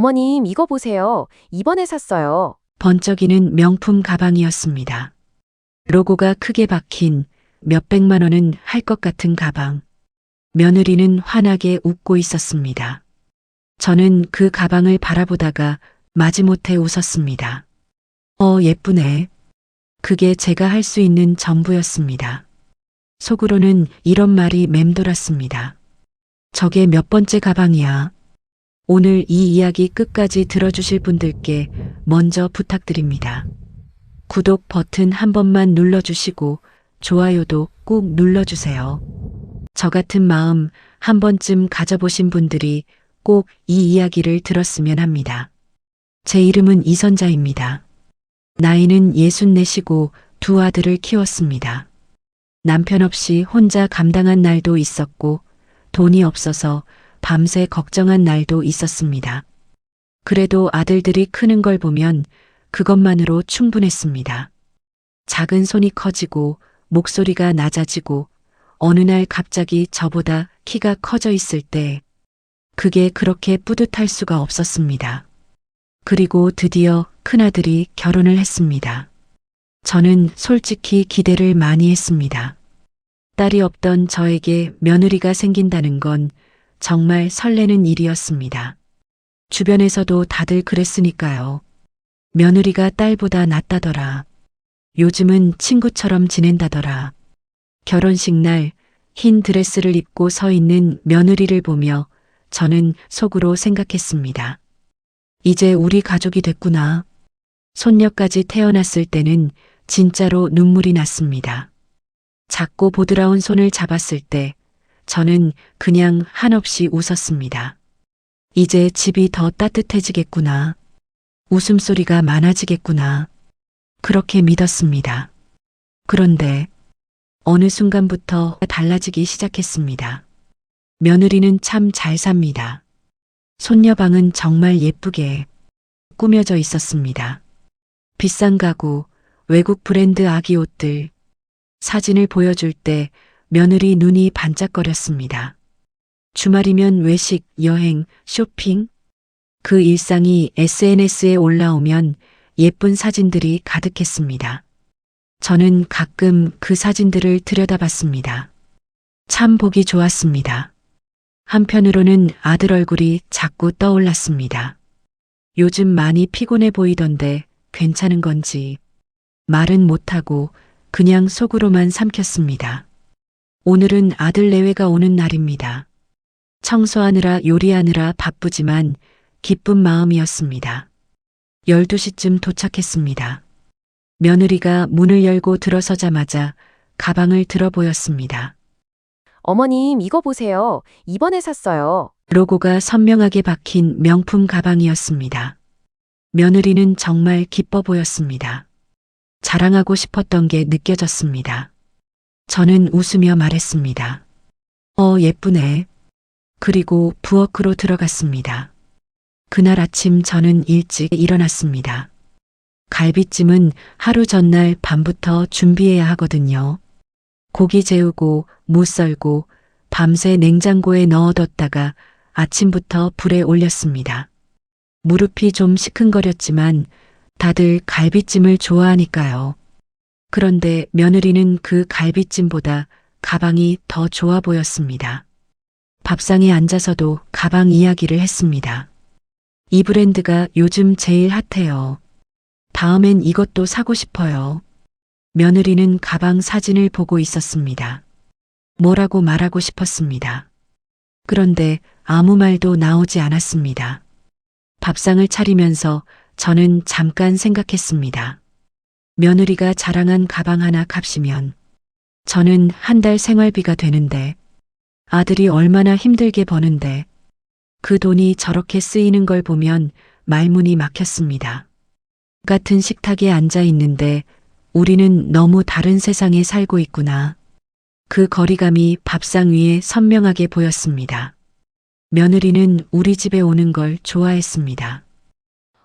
어머님, 이거 보세요. 이번에 샀어요. 번쩍이는 명품 가방이었습니다. 로고가 크게 박힌 몇백만 원은 할 것 같은 가방. 며느리는 환하게 웃고 있었습니다. 저는 그 가방을 바라보다가 마지못해 웃었습니다. 예쁘네. 그게 제가 할 수 있는 전부였습니다. 속으로는 이런 말이 맴돌았습니다. 저게 몇 번째 가방이야. 오늘 이 이야기 끝까지 들어주실 분들께 먼저 부탁드립니다. 구독 버튼 한 번만 눌러주시고 좋아요도 꾹 눌러주세요. 저 같은 마음 한 번쯤 가져보신 분들이 꼭 이 이야기를 들었으면 합니다. 제 이름은 이선자입니다. 나이는 64시고 두 아들을 키웠습니다. 남편 없이 혼자 감당한 날도 있었고 돈이 없어서 밤새 걱정한 날도 있었습니다. 그래도 아들들이 크는 걸 보면 그것만으로 충분했습니다. 작은 손이 커지고 목소리가 낮아지고 어느 날 갑자기 저보다 키가 커져 있을 때 그게 그렇게 뿌듯할 수가 없었습니다. 그리고 드디어 큰아들이 결혼을 했습니다. 저는 솔직히 기대를 많이 했습니다. 딸이 없던 저에게 며느리가 생긴다는 건 정말 설레는 일이었습니다. 주변에서도 다들 그랬으니까요. 며느리가 딸보다 낫다더라. 요즘은 친구처럼 지낸다더라. 결혼식 날 흰 드레스를 입고 서 있는 며느리를 보며 저는 속으로 생각했습니다. 이제 우리 가족이 됐구나. 손녀까지 태어났을 때는 진짜로 눈물이 났습니다. 작고 보드라운 손을 잡았을 때 저는 그냥 한없이 웃었습니다. 이제 집이 더 따뜻해지겠구나. 웃음소리가 많아지겠구나. 그렇게 믿었습니다. 그런데 어느 순간부터 달라지기 시작했습니다. 며느리는 참 잘 삽니다. 손녀방은 정말 예쁘게 꾸며져 있었습니다. 비싼 가구, 외국 브랜드 아기 옷들, 사진을 보여줄 때 며느리 눈이 반짝거렸습니다. 주말이면 외식, 여행, 쇼핑, 그 일상이 SNS에 올라오면 예쁜 사진들이 가득했습니다. 저는 가끔 그 사진들을 들여다봤습니다. 참 보기 좋았습니다. 한편으로는 아들 얼굴이 자꾸 떠올랐습니다. 요즘 많이 피곤해 보이던데 괜찮은 건지 말은 못하고 그냥 속으로만 삼켰습니다. 오늘은 아들 내외가 오는 날입니다. 청소하느라 요리하느라 바쁘지만 기쁜 마음이었습니다. 12시쯤 도착했습니다. 며느리가 문을 열고 들어서자마자 가방을 들어 보였습니다. 어머님, 이거 보세요. 이번에 샀어요. 로고가 선명하게 박힌 명품 가방이었습니다. 며느리는 정말 기뻐 보였습니다. 자랑하고 싶었던 게 느껴졌습니다. 저는 웃으며 말했습니다. 예쁘네. 그리고 부엌으로 들어갔습니다. 그날 아침 저는 일찍 일어났습니다. 갈비찜은 하루 전날 밤부터 준비해야 하거든요. 고기 재우고 무 썰고 밤새 냉장고에 넣어뒀다가 아침부터 불에 올렸습니다. 무릎이 좀 시큰거렸지만 다들 갈비찜을 좋아하니까요. 그런데 며느리는 그 갈비찜보다 가방이 더 좋아 보였습니다. 밥상에 앉아서도 가방 이야기를 했습니다. 이 브랜드가 요즘 제일 핫해요. 다음엔 이것도 사고 싶어요. 며느리는 가방 사진을 보고 있었습니다. 뭐라고 말하고 싶었습니다. 그런데 아무 말도 나오지 않았습니다. 밥상을 차리면서 저는 잠깐 생각했습니다. 며느리가 자랑한 가방 하나 값이면 저는 한 달 생활비가 되는데 아들이 얼마나 힘들게 버는데 그 돈이 저렇게 쓰이는 걸 보면 말문이 막혔습니다. 같은 식탁에 앉아 있는데 우리는 너무 다른 세상에 살고 있구나. 그 거리감이 밥상 위에 선명하게 보였습니다. 며느리는 우리 집에 오는 걸 좋아했습니다.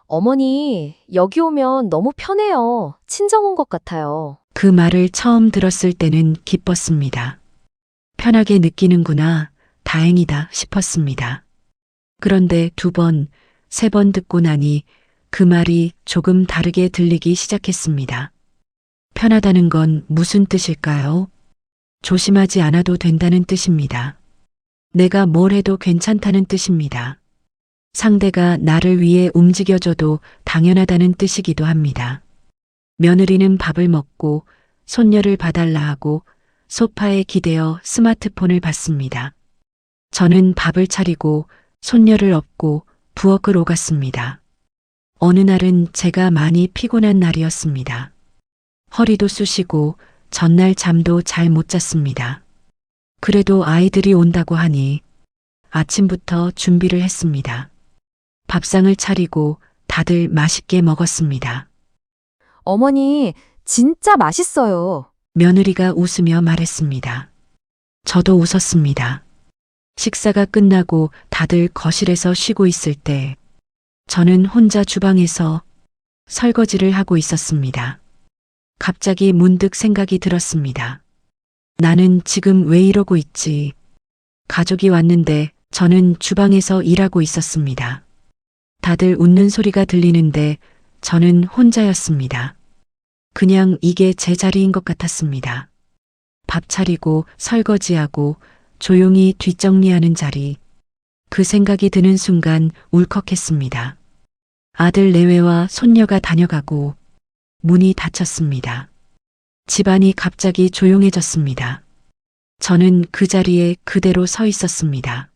어머니, 여기 오면 너무 편해요. 친정 온 것 같아요. 그 말을 처음 들었을 때는 기뻤습니다. 편하게 느끼는구나, 다행이다 싶었습니다. 그런데 두 번, 3번 듣고 나니 그 말이 조금 다르게 들리기 시작했습니다. 편하다는 건 무슨 뜻일까요? 조심하지 않아도 된다는 뜻입니다. 내가 뭘 해도 괜찮다는 뜻입니다. 상대가 나를 위해 움직여줘도 당연하다는 뜻이기도 합니다. 며느리는 밥을 먹고 손녀를 봐달라 하고 소파에 기대어 스마트폰을 봤습니다. 저는 밥을 차리고 손녀를 업고 부엌을 오갔습니다. 어느 날은 제가 많이 피곤한 날이었습니다. 허리도 쑤시고 전날 잠도 잘 못 잤습니다. 그래도 아이들이 온다고 하니 아침부터 준비를 했습니다. 밥상을 차리고 다들 맛있게 먹었습니다. 어머니, 진짜 맛있어요. 며느리가 웃으며 말했습니다. 저도 웃었습니다. 식사가 끝나고 다들 거실에서 쉬고 있을 때 저는 혼자 주방에서 설거지를 하고 있었습니다. 갑자기 문득 생각이 들었습니다. 나는 지금 왜 이러고 있지? 가족이 왔는데 저는 주방에서 일하고 있었습니다. 다들 웃는 소리가 들리는데 저는 혼자였습니다. 그냥 이게 제 자리인 것 같았습니다. 밥 차리고 설거지하고 조용히 뒷정리하는 자리. 그 생각이 드는 순간 울컥했습니다. 아들 내외와 손녀가 다녀가고 문이 닫혔습니다. 집안이 갑자기 조용해졌습니다. 저는 그 자리에 그대로 서 있었습니다.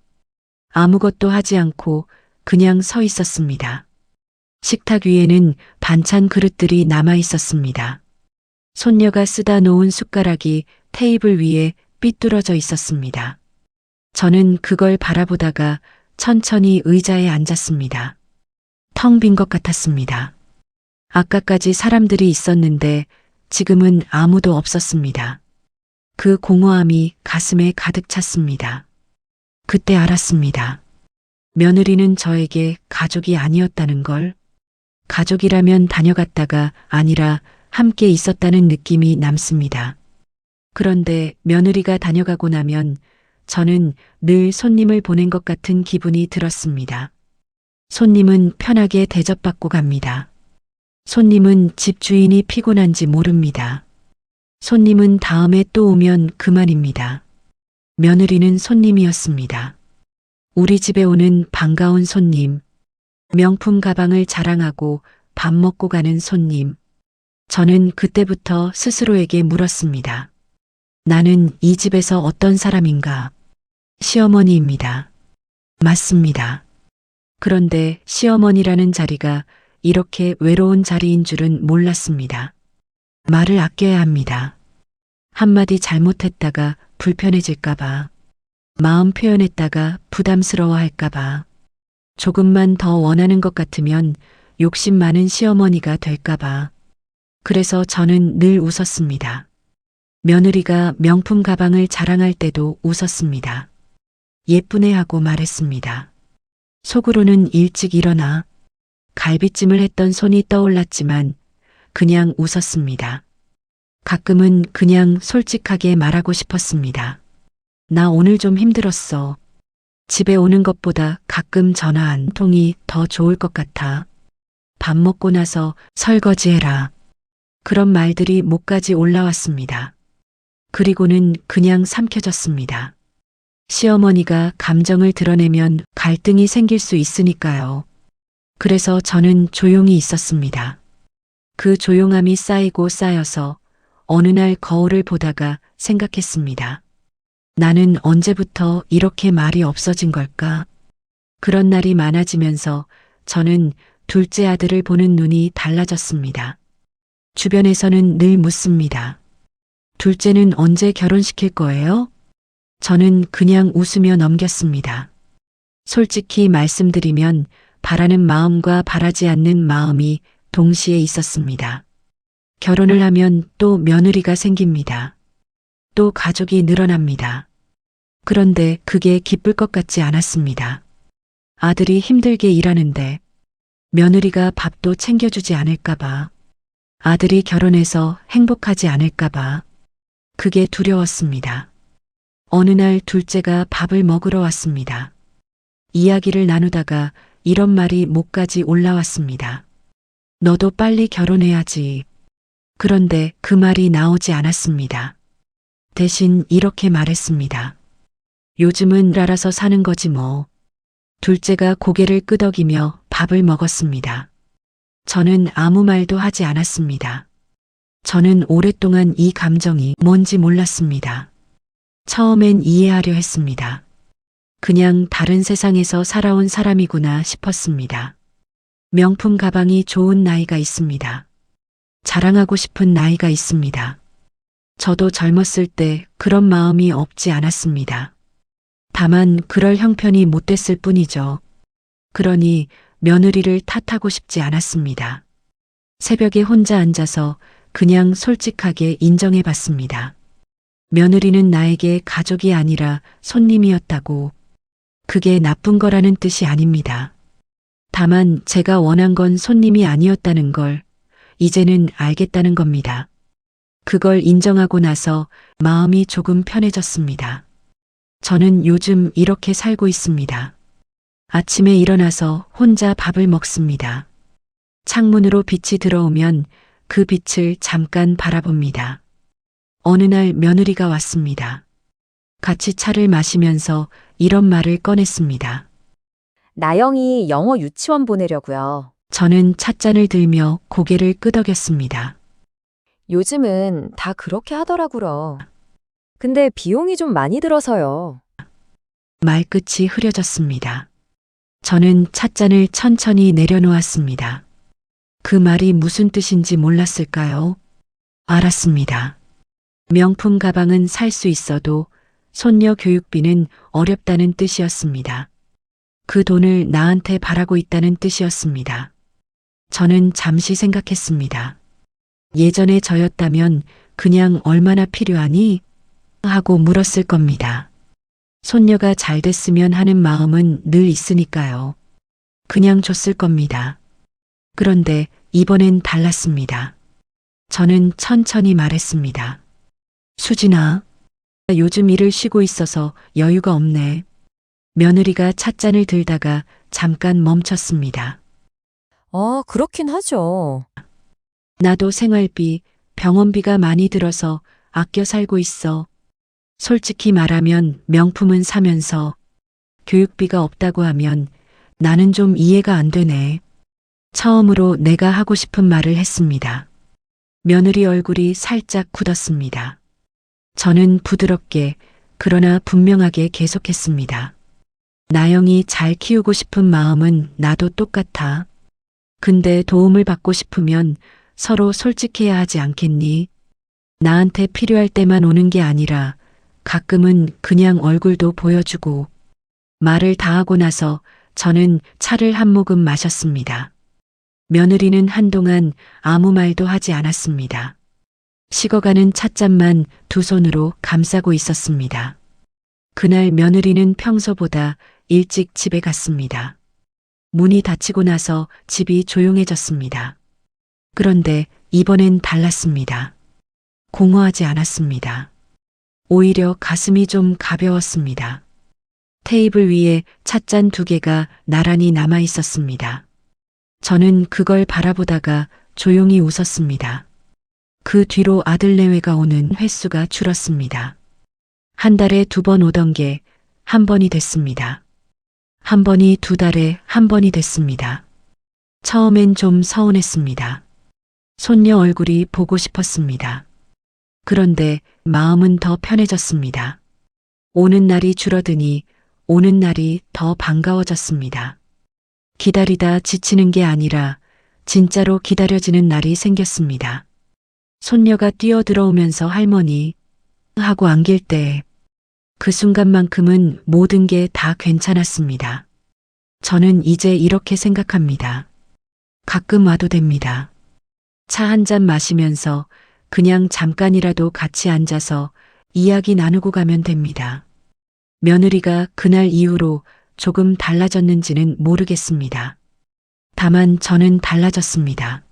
아무것도 하지 않고 그냥 서 있었습니다. 식탁 위에는 반찬 그릇들이 남아 있었습니다. 손녀가 쓰다 놓은 숟가락이 테이블 위에 삐뚤어져 있었습니다. 저는 그걸 바라보다가 천천히 의자에 앉았습니다. 텅 빈 것 같았습니다. 아까까지 사람들이 있었는데 지금은 아무도 없었습니다. 그 공허함이 가슴에 가득 찼습니다. 그때 알았습니다. 며느리는 저에게 가족이 아니었다는 걸. 가족이라면 다녀갔다가 아니라 함께 있었다는 느낌이 남습니다. 그런데 며느리가 다녀가고 나면 저는 늘 손님을 보낸 것 같은 기분이 들었습니다. 손님은 편하게 대접받고 갑니다. 손님은 집주인이 피곤한지 모릅니다. 손님은 다음에 또 오면 그만입니다. 며느리는 손님이었습니다. 우리 집에 오는 반가운 손님, 명품 가방을 자랑하고 밥 먹고 가는 손님. 저는 그때부터 스스로에게 물었습니다. 나는 이 집에서 어떤 사람인가? 시어머니입니다. 맞습니다. 그런데 시어머니라는 자리가 이렇게 외로운 자리인 줄은 몰랐습니다. 말을 아껴야 합니다. 한마디 잘못했다가 불편해질까봐, 마음 표현했다가 부담스러워할까봐, 조금만 더 원하는 것 같으면 욕심 많은 시어머니가 될까봐. 그래서 저는 늘 웃었습니다. 며느리가 명품 가방을 자랑할 때도 웃었습니다. 예쁘네 하고 말했습니다. 속으로는 일찍 일어나 갈비찜을 했던 손이 떠올랐지만 그냥 웃었습니다. 가끔은 그냥 솔직하게 말하고 싶었습니다. 나 오늘 좀 힘들었어. 집에 오는 것보다 가끔 전화 한 통이 더 좋을 것 같아. 밥 먹고 나서 설거지해라. 그런 말들이 목까지 올라왔습니다. 그리고는 그냥 삼켜졌습니다. 시어머니가 감정을 드러내면 갈등이 생길 수 있으니까요. 그래서 저는 조용히 있었습니다. 그 조용함이 쌓이고 쌓여서 어느 날 거울을 보다가 생각했습니다. 나는 언제부터 이렇게 말이 없어진 걸까? 그런 날이 많아지면서 저는 둘째 아들을 보는 눈이 달라졌습니다. 주변에서는 늘 묻습니다. 둘째는 언제 결혼시킬 거예요? 저는 그냥 웃으며 넘겼습니다. 솔직히 말씀드리면 바라는 마음과 바라지 않는 마음이 동시에 있었습니다. 결혼을 하면 또 며느리가 생깁니다. 또 가족이 늘어납니다. 그런데 그게 기쁠 것 같지 않았습니다. 아들이 힘들게 일하는데 며느리가 밥도 챙겨주지 않을까봐, 아들이 결혼해서 행복하지 않을까봐, 그게 두려웠습니다. 어느 날 둘째가 밥을 먹으러 왔습니다. 이야기를 나누다가 이런 말이 목까지 올라왔습니다. 너도 빨리 결혼해야지. 그런데 그 말이 나오지 않았습니다. 대신 이렇게 말했습니다. 요즘은 알아서 사는 거지 뭐. 둘째가 고개를 끄덕이며 밥을 먹었습니다. 저는 아무 말도 하지 않았습니다. 저는 오랫동안 이 감정이 뭔지 몰랐습니다. 처음엔 이해하려 했습니다. 그냥 다른 세상에서 살아온 사람이구나 싶었습니다. 명품 가방이 좋은 나이가 있습니다. 자랑하고 싶은 나이가 있습니다. 저도 젊었을 때 그런 마음이 없지 않았습니다. 다만 그럴 형편이 못 됐을 뿐이죠. 그러니 며느리를 탓하고 싶지 않았습니다. 새벽에 혼자 앉아서 그냥 솔직하게 인정해 봤습니다. 며느리는 나에게 가족이 아니라 손님이었다고. 그게 나쁜 거라는 뜻이 아닙니다. 다만 제가 원한 건 손님이 아니었다는 걸 이제는 알겠다는 겁니다. 그걸 인정하고 나서 마음이 조금 편해졌습니다. 저는 요즘 이렇게 살고 있습니다. 아침에 일어나서 혼자 밥을 먹습니다. 창문으로 빛이 들어오면 그 빛을 잠깐 바라봅니다. 어느 날 며느리가 왔습니다. 같이 차를 마시면서 이런 말을 꺼냈습니다. 나영이 영어 유치원 보내려고요. 저는 찻잔을 들며 고개를 끄덕였습니다. 요즘은 다 그렇게 하더라고요. 근데 비용이 좀 많이 들어서요. 말끝이 흐려졌습니다. 저는 찻잔을 천천히 내려놓았습니다. 그 말이 무슨 뜻인지 몰랐을까요? 알았습니다. 명품 가방은 살 수 있어도 손녀 교육비는 어렵다는 뜻이었습니다. 그 돈을 나한테 바라고 있다는 뜻이었습니다. 저는 잠시 생각했습니다. 예전에 저였다면 그냥 얼마나 필요하니? 하고 물었을 겁니다. 손녀가 잘 됐으면 하는 마음은 늘 있으니까요. 그냥 줬을 겁니다. 그런데 이번엔 달랐습니다. 저는 천천히 말했습니다. 수진아, 요즘 일을 쉬고 있어서 여유가 없네. 며느리가 찻잔을 들다가 잠깐 멈췄습니다. 그렇긴 하죠. 나도 생활비, 병원비가 많이 들어서 아껴 살고 있어. 솔직히 말하면 명품은 사면서 교육비가 없다고 하면 나는 좀 이해가 안 되네. 처음으로 내가 하고 싶은 말을 했습니다. 며느리 얼굴이 살짝 굳었습니다. 저는 부드럽게 그러나 분명하게 계속했습니다. 나영이 잘 키우고 싶은 마음은 나도 똑같아. 근데 도움을 받고 싶으면 서로 솔직해야 하지 않겠니? 나한테 필요할 때만 오는 게 아니라 가끔은 그냥 얼굴도 보여주고. 말을 다 하고 나서 저는 차를 한 모금 마셨습니다. 며느리는 한동안 아무 말도 하지 않았습니다. 식어가는 찻잔만 두 손으로 감싸고 있었습니다. 그날 며느리는 평소보다 일찍 집에 갔습니다. 문이 닫히고 나서 집이 조용해졌습니다. 그런데 이번엔 달랐습니다. 공허하지 않았습니다. 오히려 가슴이 좀 가벼웠습니다. 테이블 위에 찻잔 두 개가 나란히 남아 있었습니다. 저는 그걸 바라보다가 조용히 웃었습니다. 그 뒤로 아들 내외가 오는 횟수가 줄었습니다. 한 달에 2번 오던 게 한 번이 됐습니다. 한 번이 2달에 한 번이 됐습니다. 처음엔 좀 서운했습니다. 손녀 얼굴이 보고 싶었습니다. 그런데 마음은 더 편해졌습니다. 오는 날이 줄어드니 오는 날이 더 반가워졌습니다. 기다리다 지치는 게 아니라 진짜로 기다려지는 날이 생겼습니다. 손녀가 뛰어들어오면서 할머니 하고 안길 때 그 순간만큼은 모든 게 다 괜찮았습니다. 저는 이제 이렇게 생각합니다. 가끔 와도 됩니다. 차 한 잔 마시면서 그냥 잠깐이라도 같이 앉아서 이야기 나누고 가면 됩니다. 며느리가 그날 이후로 조금 달라졌는지는 모르겠습니다. 다만 저는 달라졌습니다.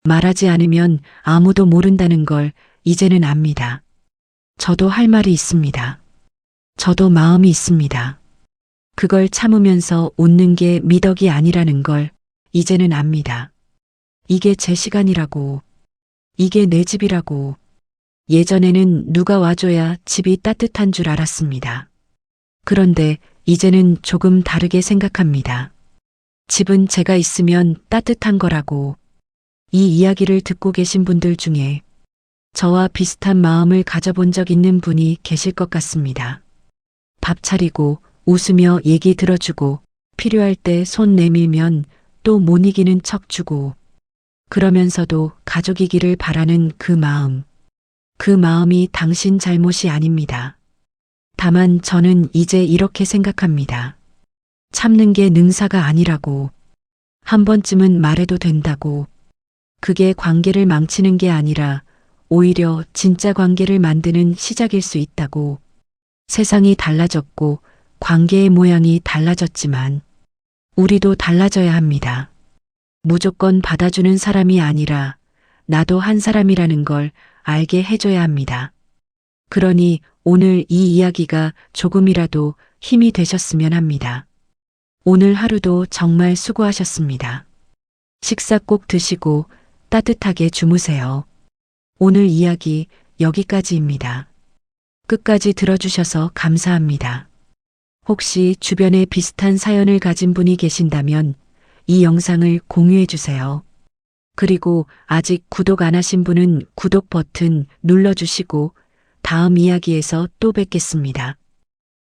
말하지 않으면 아무도 모른다는 걸 이제는 압니다. 저도 할 말이 있습니다. 저도 마음이 있습니다. 그걸 참으면서 웃는 게 미덕이 아니라는 걸 이제는 압니다. 이게 제 시간이라고. 이게 내 집이라고. 예전에는 누가 와줘야 집이 따뜻한 줄 알았습니다. 그런데 이제는 조금 다르게 생각합니다. 집은 제가 있으면 따뜻한 거라고. 이 이야기를 듣고 계신 분들 중에 저와 비슷한 마음을 가져본 적 있는 분이 계실 것 같습니다. 밥 차리고 웃으며 얘기 들어주고 필요할 때 손 내밀면 또 못 이기는 척 주고 그러면서도 가족이기를 바라는 그 마음. 그 마음이 당신 잘못이 아닙니다. 다만 저는 이제 이렇게 생각합니다. 참는 게 능사가 아니라고. 한 번쯤은 말해도 된다고. 그게 관계를 망치는 게 아니라 오히려 진짜 관계를 만드는 시작일 수 있다고. 세상이 달라졌고 관계의 모양이 달라졌지만 우리도 달라져야 합니다. 무조건 받아주는 사람이 아니라 나도 한 사람이라는 걸 알게 해줘야 합니다. 그러니 오늘 이 이야기가 조금이라도 힘이 되셨으면 합니다. 오늘 하루도 정말 수고하셨습니다. 식사 꼭 드시고 따뜻하게 주무세요. 오늘 이야기 여기까지입니다. 끝까지 들어주셔서 감사합니다. 혹시 주변에 비슷한 사연을 가진 분이 계신다면 이 영상을 공유해 주세요. 그리고 아직 구독 안 하신 분은 구독 버튼 눌러주시고 다음 이야기에서 또 뵙겠습니다.